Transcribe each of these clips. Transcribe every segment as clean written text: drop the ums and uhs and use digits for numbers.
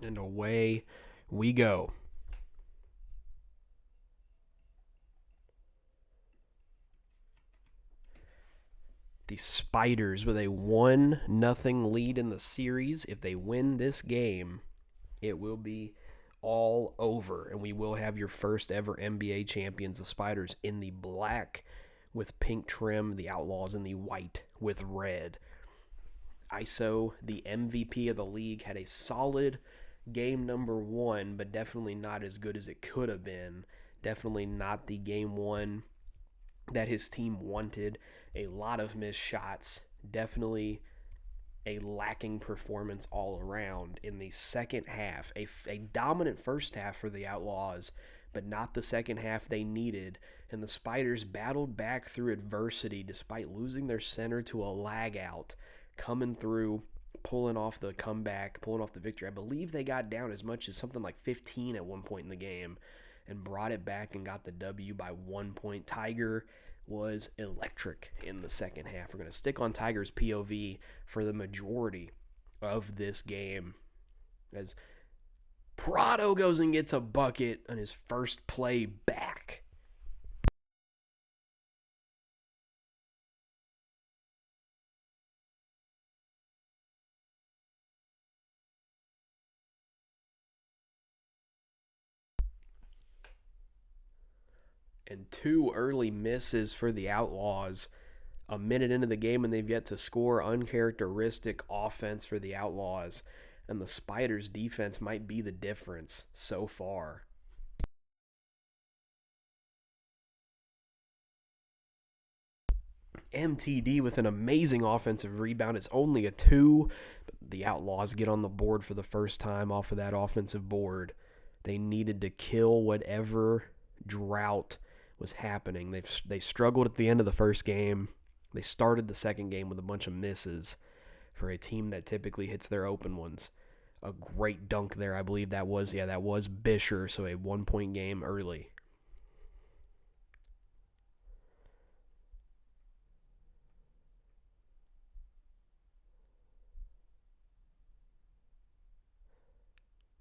And away we go. The Spiders with a 1-0 lead in the series. If they win this game, it will be all over, and we will have your first ever NBA champions. The Spiders in the black with pink trim, the Outlaws in the white with red. ISO, the MVP of the league, had a solid game number one, but definitely not as good as it could have been. Definitely not the game one that his team wanted. A lot of missed shots. Definitely a lacking performance all around in the second half. A dominant first half for the Outlaws, but not the second half they needed. And the Spiders battled back through adversity despite losing their center to a lag out, coming through, pulling off the comeback, pulling off the victory. I believe they got down as much as something like 15 at one point in the game and brought it back and got the W by 1 point. Tiger was electric in the second half. We're going to stick on Tiger's POV for the majority of this game as Prado goes and gets a bucket on his first play back. And two early misses for the Outlaws. A minute into the game and they've yet to score. Uncharacteristic offense for the Outlaws. And the Spiders' defense might be the difference so far. MTD with an amazing offensive rebound. It's only a 2, but the Outlaws get on the board for the first time off of that offensive board. They needed to kill whatever drought was happening. They struggled at the end of the first game. They started the second game with a bunch of misses for a team that typically hits their open ones. A great dunk there, I believe that was Bisher, so a 1 point game early.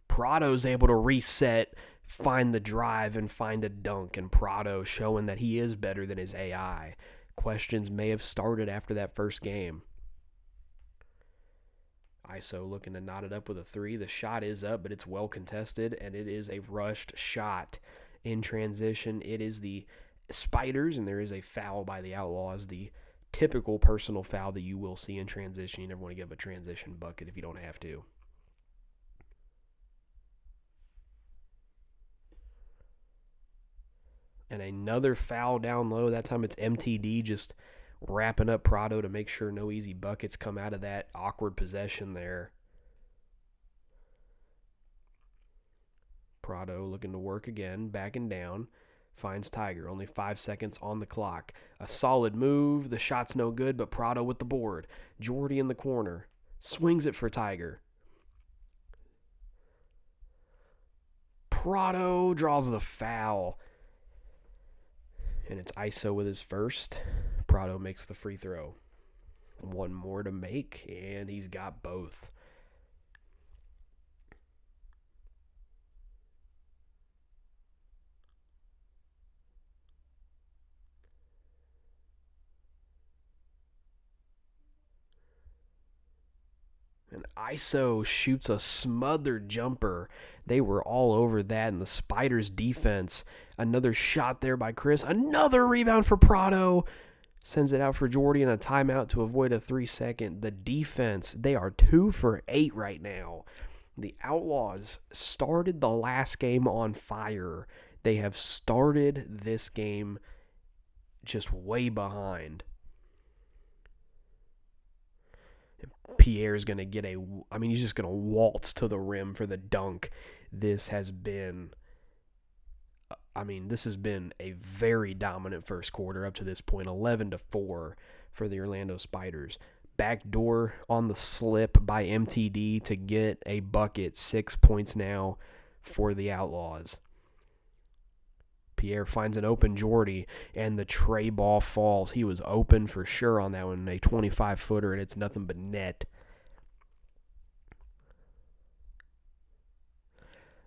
Prado's able to reset, find the drive, and find a dunk, and Prado showing that he is better than his AI. Questions may have started after that first game. ISO looking to knot it up with a 3. The shot is up, but it's well contested, and it is a rushed shot in transition. It is the Spiders, and there is a foul by the Outlaws, the typical personal foul that you will see in transition. You never want to give a transition bucket if you don't have to. And another foul down low. That time it's MTD just wrapping up Prado to make sure no easy buckets come out of that awkward possession there. Prado looking to work again, backing down. Finds Tiger. Only 5 seconds on the clock. A solid move. The shot's no good, but Prado with the board. Jordy in the corner. Swings it for Tiger. Prado draws the foul. And it's ISO with his first. Prado makes the free throw. One more to make, and he's got both. And ISO shoots a smothered jumper. They were all over that, and the Spiders' defense. Another shot there by Chris. Another rebound for Prado. Sends it out for Jordy and a timeout to avoid a 3-second. The defense, they are 2 for 8 right now. The Outlaws started the last game on fire. They have started this game just way behind. Pierre's going to get he's just going to waltz to the rim for the dunk. This has been a very dominant first quarter up to this point, 11-4 for the Orlando Spiders. Backdoor on the slip by MTD to get a bucket, 6 points now for the Outlaws. Pierre finds an open Jordy, and the tray ball falls. He was open for sure on that one, a 25-footer, and it's nothing but net.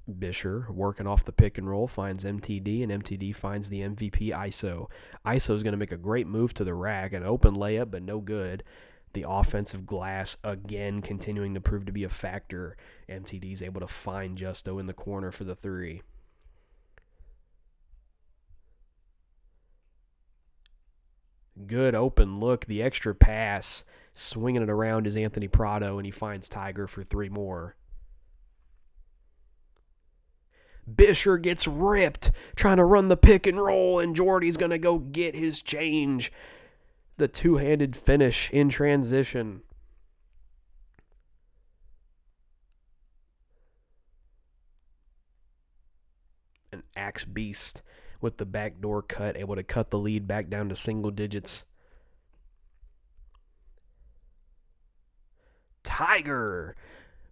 Bisher working off the pick and roll finds MTD, and MTD finds the MVP ISO. ISO is going to make a great move to the rack, an open layup, but no good. The offensive glass again continuing to prove to be a factor. MTD is able to find Justo in the corner for the three. Good open look, the extra pass. Swinging it around is Anthony Prado, and he finds Tiger for three more. Bisher gets ripped trying to run the pick and roll, and Jordy's going to go get his change. The two-handed finish in transition. An axe beast with the backdoor cut, able to cut the lead back down to single digits. Tiger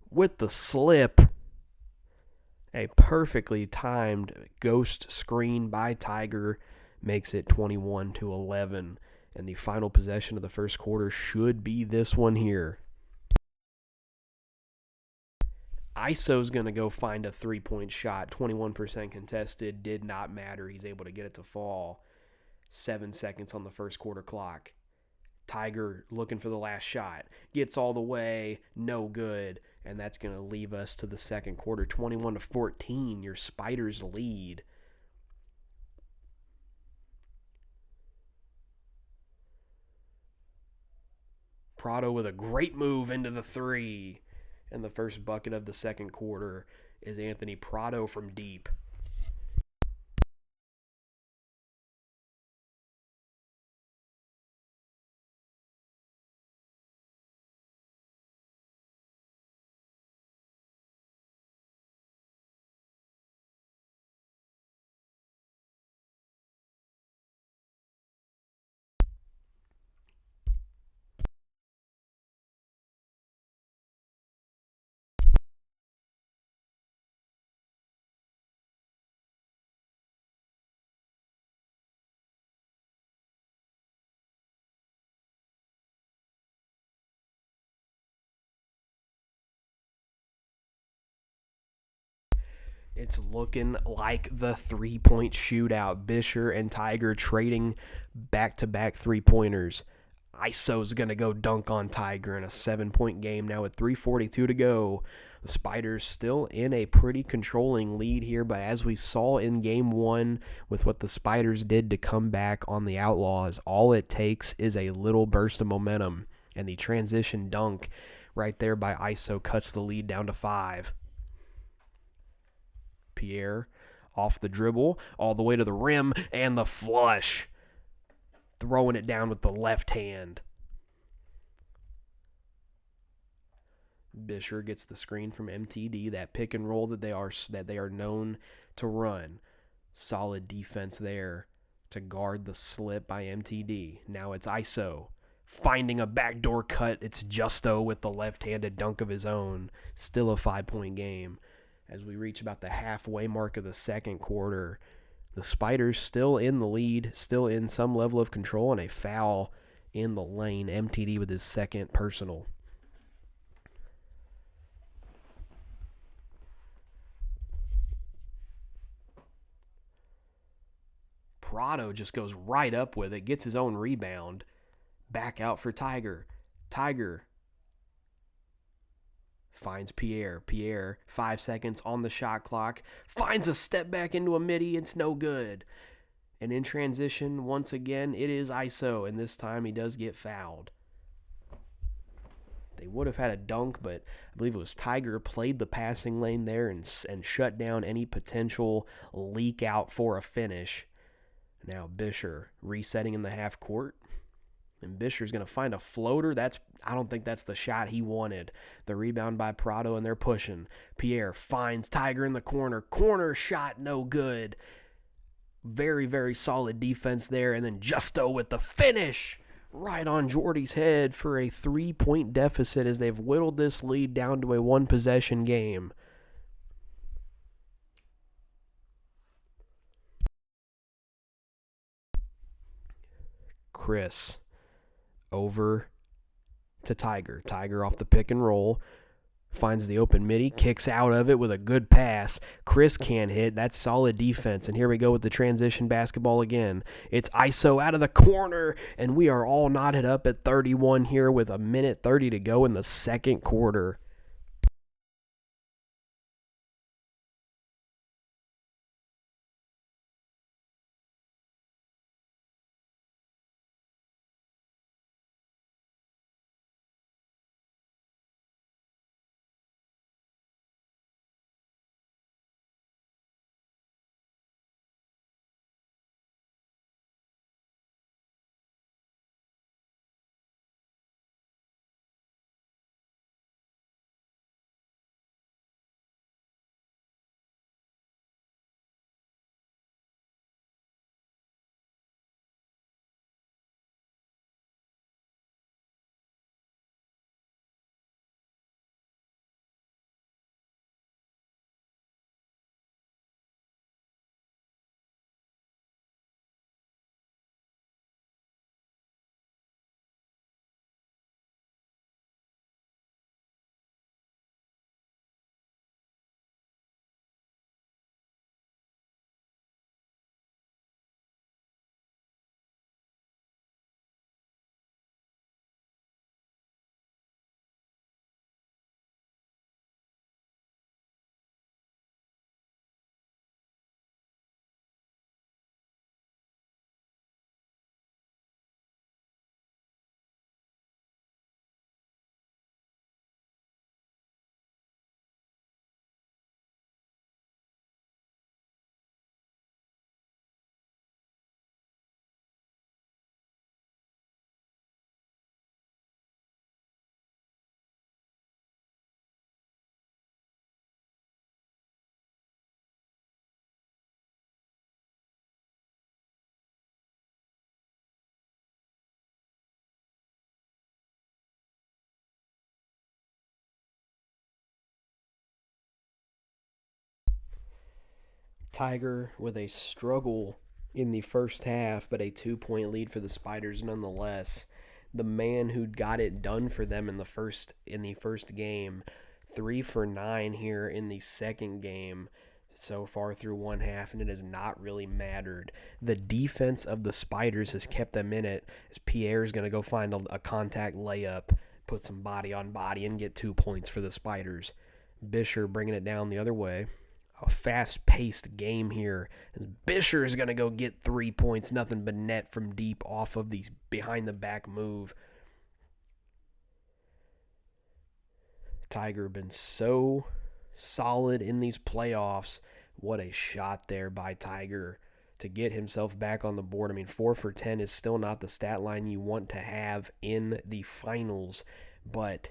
with the slip. A perfectly timed ghost screen by Tiger makes it 21-11. And the final possession of the first quarter should be this one here. ISO's going to go find a three-point shot. 21% contested. Did not matter. He's able to get it to fall. 7 seconds on the first quarter clock. Tiger looking for the last shot. Gets all the way. No good. And that's going to leave us to the second quarter. 21-14. Your Spiders lead. Prado with a great move into the three. And the first bucket of the second quarter is Anthony Prado from deep. It's looking like the three-point shootout. Bisher and Tiger trading back-to-back three-pointers. ISO's going to go dunk on Tiger in a 7-point game now with 3:42 to go. The Spiders still in a pretty controlling lead here, but as we saw in game one with what the Spiders did to come back on the Outlaws, all it takes is a little burst of momentum, and the transition dunk right there by ISO cuts the lead down to 5. Pierre off the dribble, all the way to the rim, and the flush. Throwing it down with the left hand. Bisher gets the screen from MTD, that pick and roll that they are known to run. Solid defense there to guard the slip by MTD. Now it's ISO. Finding a backdoor cut. It's Justo with the left-handed dunk of his own. Still a 5-point game. As we reach about the halfway mark of the second quarter, the Spiders still in the lead, still in some level of control, and a foul in the lane. MTD with his second personal. Prado just goes right up with it, gets his own rebound. Back out for Tiger. Tiger finds Pierre. Pierre, 5 seconds on the shot clock. Finds a step back into a midi. It's no good. And in transition, once again, it is ISO. And this time he does get fouled. They would have had a dunk, but I believe it was Tiger played the passing lane there and shut down any potential leak out for a finish. Now Bisher resetting in the half court. And Bisher's going to find a floater. I don't think that's the shot he wanted. The rebound by Prado, and they're pushing. Pierre finds Tiger in the corner. Corner shot, no good. Very, very solid defense there. And then Justo with the finish right on Jordy's head for a 3-point deficit as they've whittled this lead down to a one-possession game. Chris over to Tiger. Tiger off the pick and roll. Finds the open midi, kicks out of it with a good pass. Chris can't hit. That's solid defense. And here we go with the transition basketball again. It's ISO out of the corner, and we are all knotted up at 31 here with a minute 30 to go in the second quarter. Tiger with a struggle in the first half, but a 2-point lead for the Spiders nonetheless. The man who got it done for them in the first game, 3 for 9 here in the second game so far through one half, and it has not really mattered. The defense of the Spiders has kept them in it, as Pierre's going to go find a contact layup, put some body on body, and get 2 points for the Spiders. Bisher bringing it down the other way. A fast-paced game here. As Bisher is going to go get 3 points, nothing but net from deep off of these behind-the-back move. Tiger been so solid in these playoffs. What a shot there by Tiger to get himself back on the board. I mean, 4 for 10 is still not the stat line you want to have in the finals, but,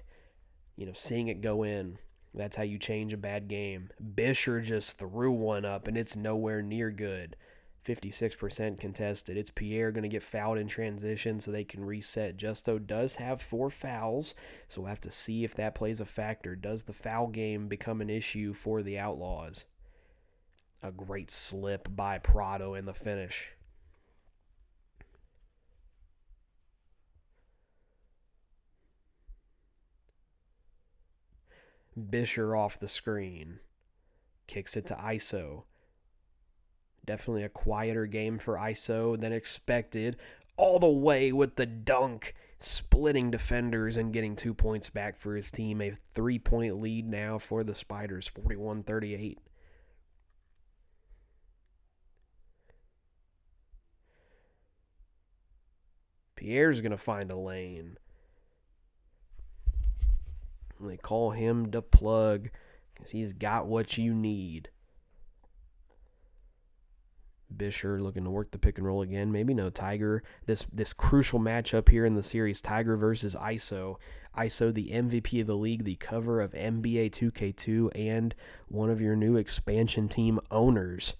seeing it go in, that's how you change a bad game. Bisher just threw one up, and it's nowhere near good. 56% contested. It's Pierre going to get fouled in transition so they can reset. Justo does have 4 fouls, so we'll have to see if that plays a factor. Does the foul game become an issue for the Outlaws? A great slip by Prado in the finish. Bisher off the screen. Kicks it to ISO. Definitely a quieter game for ISO than expected. All the way with the dunk, splitting defenders and getting 2 points back for his team. A 3-point lead now for the Spiders, 41-38. Pierre's going to find a lane. They call him the plug because he's got what you need. Bisher looking to work the pick and roll again. Maybe no. Tiger. This crucial matchup here in the series, Tiger versus ISO. ISO, the MVP of the league, the cover of MBA 2K2, and one of your new expansion team owners.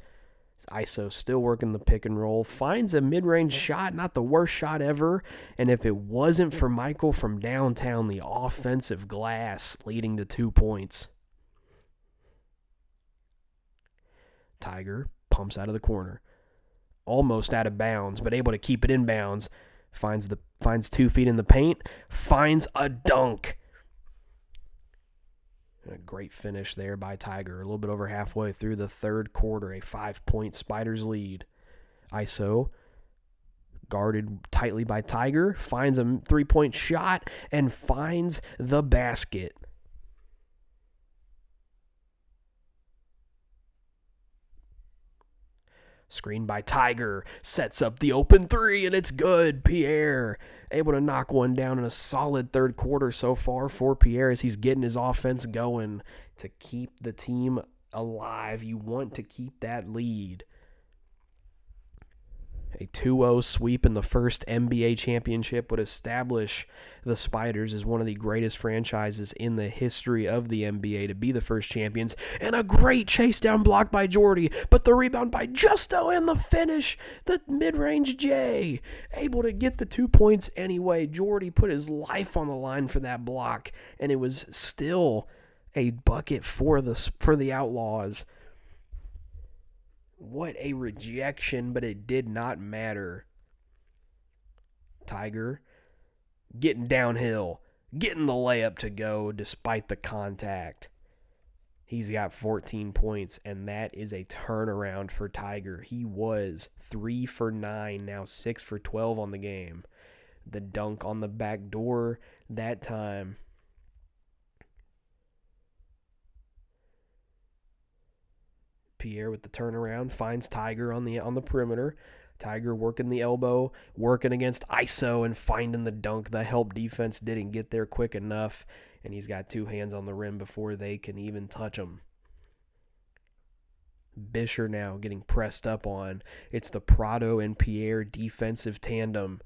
ISO still working the pick and roll. Finds a mid-range shot, not the worst shot ever. And if it wasn't for Michael from downtown, the offensive glass leading to 2 points. Tiger pumps out of the corner. Almost out of bounds, but able to keep it in bounds. Finds 2 feet in the paint. Finds a dunk. A great finish there by Tiger. A little bit over halfway through the third quarter, a 5-point Spiders lead. ISO, guarded tightly by Tiger, finds a three-point shot and finds the basket. Screen by Tiger, sets up the open three, and it's good. Pierre able to knock one down in a solid third quarter so far for Pierre as he's getting his offense going to keep the team alive. You want to keep that lead. A 2-0 sweep in the first MBA championship would establish the Spiders as one of the greatest franchises in the history of the NBA to be the first champions. And a great chase down block by Jordy, but the rebound by Justo and the finish, the mid-range J. Able to get the 2 points anyway. Jordy put his life on the line for that block, and it was still a bucket for the Outlaws. What a rejection, but it did not matter. Tiger getting downhill, getting the layup to go despite the contact. He's got 14 points, and that is a turnaround for Tiger. He was 3 for 9, now 6 for 12 on the game. The dunk on the back door that time. Pierre with the turnaround finds Tiger on the perimeter. Tiger working the elbow, working against ISO and finding the dunk. The help defense didn't get there quick enough, and he's got 2 hands on the rim before they can even touch him. Bisher now getting pressed up on. It's the Prado and Pierre defensive tandem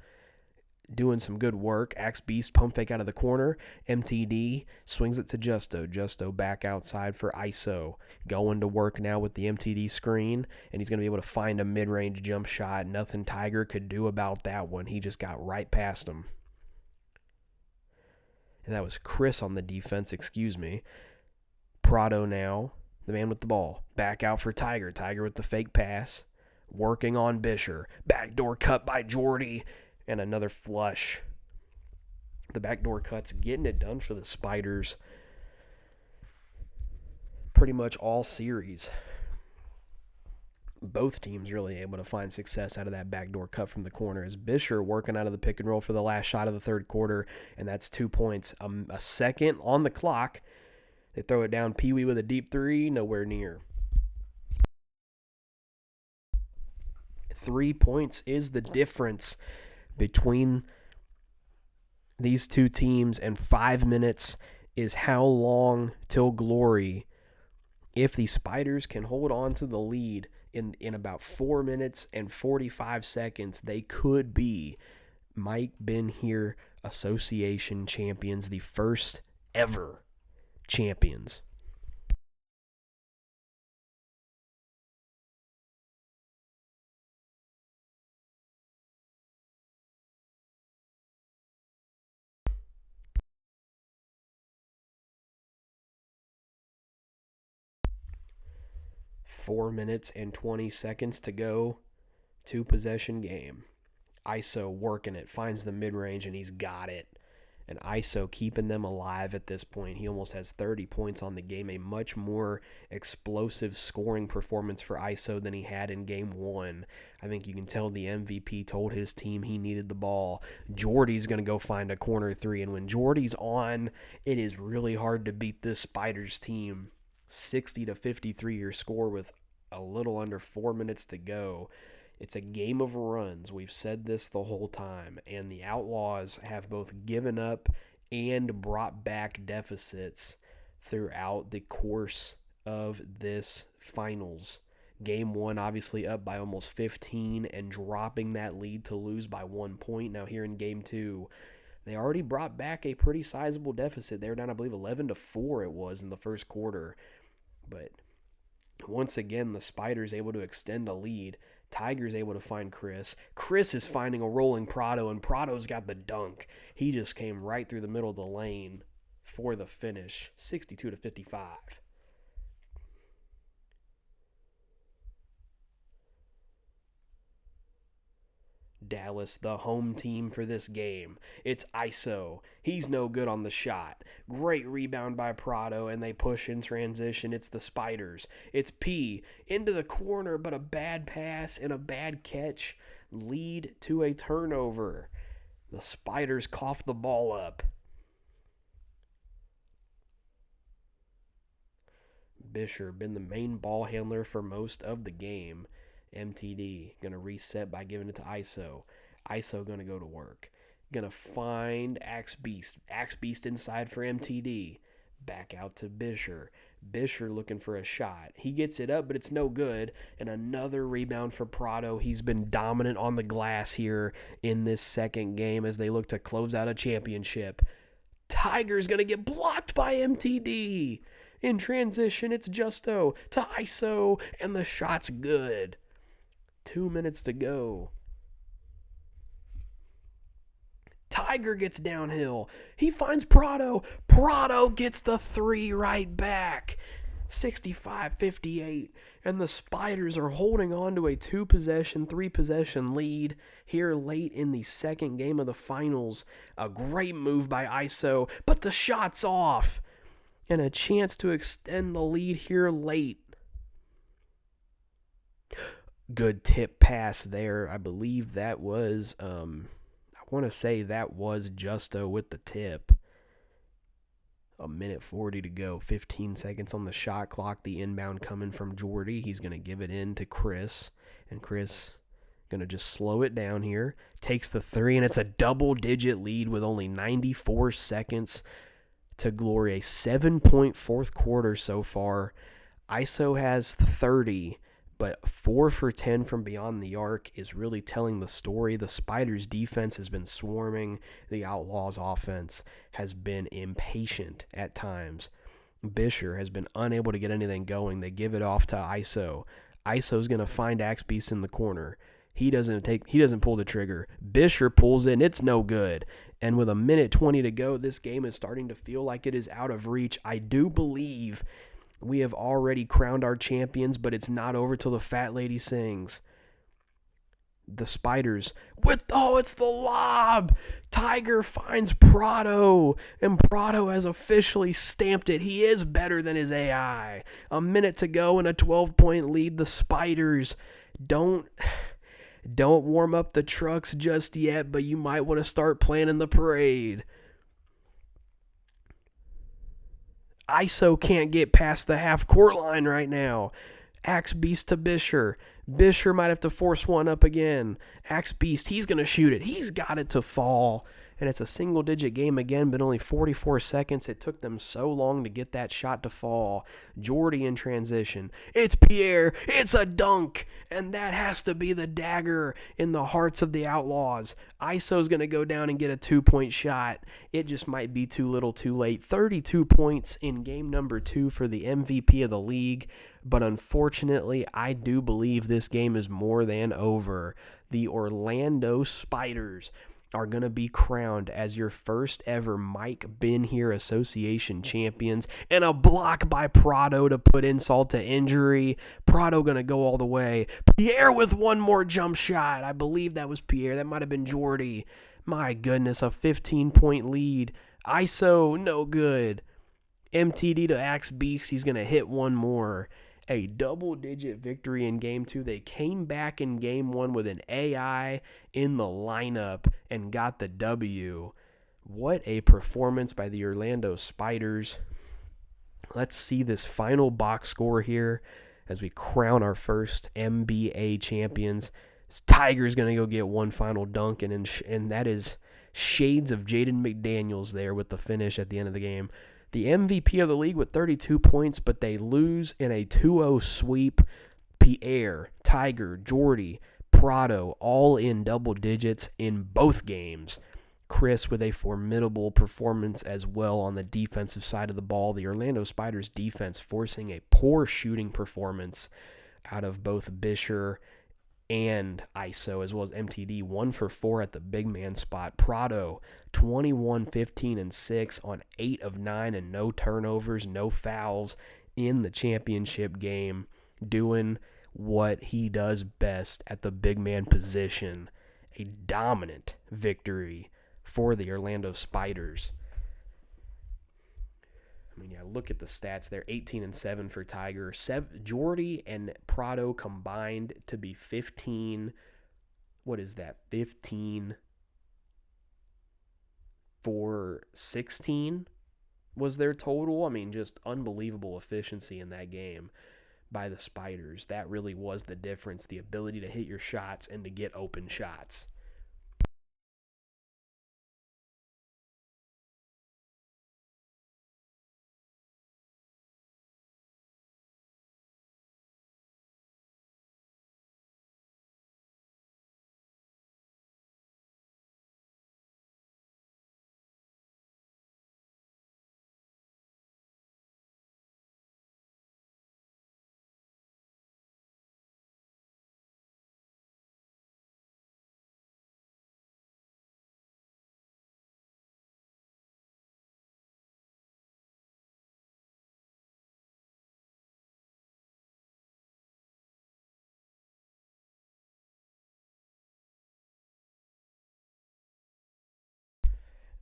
doing some good work. Axe Beast pump fake out of the corner. MTD swings it to Justo. Justo back outside for ISO. Going to work now with the MTD screen, and he's going to be able to find a mid-range jump shot. Nothing Tiger could do about that one. He just got right past him. And that was Chris on the defense, excuse me. Prado now, the man with the ball. Back out for Tiger. Tiger with the fake pass. Working on Bisher. Backdoor cut by Jordy. And another flush. The backdoor cut's getting it done for the Spiders pretty much all series. Both teams really able to find success out of that backdoor cut from the corner. As Bisher working out of the pick and roll for the last shot of the third quarter, and that's 2 points. A second on the clock. They throw it down. Pee-wee with a deep three, nowhere near. 3 points is the difference between these two teams, and 5 minutes is how long till glory. If the Spiders can hold on to the lead in about 4 minutes and 45 seconds, they could be Mike Ben here Association champions, the first ever champions. Four minutes and 20 seconds to go. 2-possession game. ISO working it, finds the mid-range, and he's got it. And ISO keeping them alive at this point. He almost has 30 points on the game, a much more explosive scoring performance for ISO than he had in game 1. I think you can tell the MVP told his team he needed the ball. Jordy's going to go find a corner three, and when Jordy's on, it is really hard to beat this Spiders team. 60-53 your score with a little under 4 minutes to go. It's a game of runs. We've said this the whole time, and the Outlaws have both given up and brought back deficits throughout the course of this finals. Game 1 obviously up by almost 15 and dropping that lead to lose by 1 point. Now here in Game 2, they already brought back a pretty sizable deficit. They were down, I believe, 11-4 it was in the first quarter. But once again, the Spiders able to extend a lead. Tiger's able to find Chris. Chris is finding a rolling Prado, and Prado's got the dunk. He just came right through the middle of the lane for the finish, 62-55. Dallas, the home team for this game. It's ISO. He's no good on the shot. Great rebound by Prado, and they push in transition. It's the Spiders. It's P into the corner, but a bad pass and a bad catch lead to a turnover. The Spiders cough the ball up. Bisher been the main ball handler for most of the game. MTD going to reset by giving it to ISO. ISO going to go to work. Going to find Axe Beast. Axe Beast inside for MTD. Back out to Bisher. Bisher looking for a shot. He gets it up, but it's no good. And another rebound for Prado. He's been dominant on the glass here in this second game as they look to close out a championship. Tiger's going to get blocked by MTD. In transition, it's Justo to ISO, and the shot's good. 2 minutes to go. Tiger gets downhill. He finds Prado. Prado gets the three right back. 65-58. And the Spiders are holding on to a 2-possession, 3-possession lead here late in the second game of the finals. A great move by ISO, but the shot's off. And a chance to extend the lead here late. Good tip pass there. I believe that was, I want to say that was Justo with the tip. 1:40 to go. 15 seconds on the shot clock. The inbound coming from Jordy. He's going to give it in to Chris. And Chris going to just slow it down here. Takes the three, and it's a double-digit lead with only 94 seconds to glory. A 7-point fourth quarter so far. ISO has 30, but 4 for 10 from beyond the arc is really telling the story. The Spiders' defense has been swarming. The Outlaws' offense has been impatient at times. Bisher has been unable to get anything going. They give it off to ISO. ISO's going to find Axe Beast in the corner. He doesn't pull the trigger. Bisher pulls in. It's no good. And with 1:20 to go, this game is starting to feel like it is out of reach. I do believe we have already crowned our champions, but it's not over till the fat lady sings. The Spiders it's the lob. Tiger finds Prado, and Prado has officially stamped it. He is better than his AI. 1 minute to go and a 12-point lead. The Spiders don't warm up the trucks just yet, but you might want to start planning the parade. ISO can't get past the half-court line right now. Axe Beast to Bisher. Bisher might have to force one up again. Axe Beast, he's going to shoot it. He's got it to fall. And it's a single-digit game again, but only 44 seconds. It took them so long to get that shot to fall. Jordy in transition. It's Pierre. It's a dunk. And that has to be the dagger in the hearts of the Outlaws. ISO's going to go down and get a 2-point shot. It just might be too little too late. 32 points in game number 2 for the MVP of the league. But unfortunately, I do believe this game is more than over. The Orlando Spiders are going to be crowned as your first ever Mike Ben Here Association champions, and a block by Prado to put insult to injury. Prado going to go all the way. Pierre with one more jump shot. I believe that was Pierre. That might have been Jordy. My goodness, a 15-point lead. ISO, no good. MTD to Axe Beast. He's going to hit one more. A double-digit victory in Game 2. They came back in Game 1 with an AI in the lineup and got the W. What a performance by the Orlando Spiders. Let's see this final box score here as we crown our first MBA champions. Tiger's going to go get one final dunk, and that is shades of Jaden McDaniels there with the finish at the end of the game. The MVP of the league with 32 points, but they lose in a 2-0 sweep. Pierre, Tiger, Jordy, Prado, all in double digits in both games. Chris with a formidable performance as well on the defensive side of the ball. The Orlando Spiders defense forcing a poor shooting performance out of both Bisher and ISO, as well as MTD. 1 for 4 at the big man spot. Prado, 21, 15, and 6 on 8 of 9 and no turnovers, no fouls in the championship game, doing what he does best at the big man position. A dominant victory for the Orlando Spiders. I mean, yeah, look at the stats there. 18-7 for Tiger. Jordy and Prado combined to be 15. What is that? 15 for 16 was their total. I mean, just unbelievable efficiency in that game by the Spiders. That really was the difference, the ability to hit your shots and to get open shots.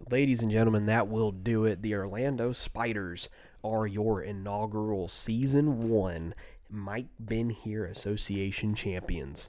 Ladies and gentlemen, that will do it. The Orlando Spiders are your inaugural Season 1 Mike Ben Here Association champions.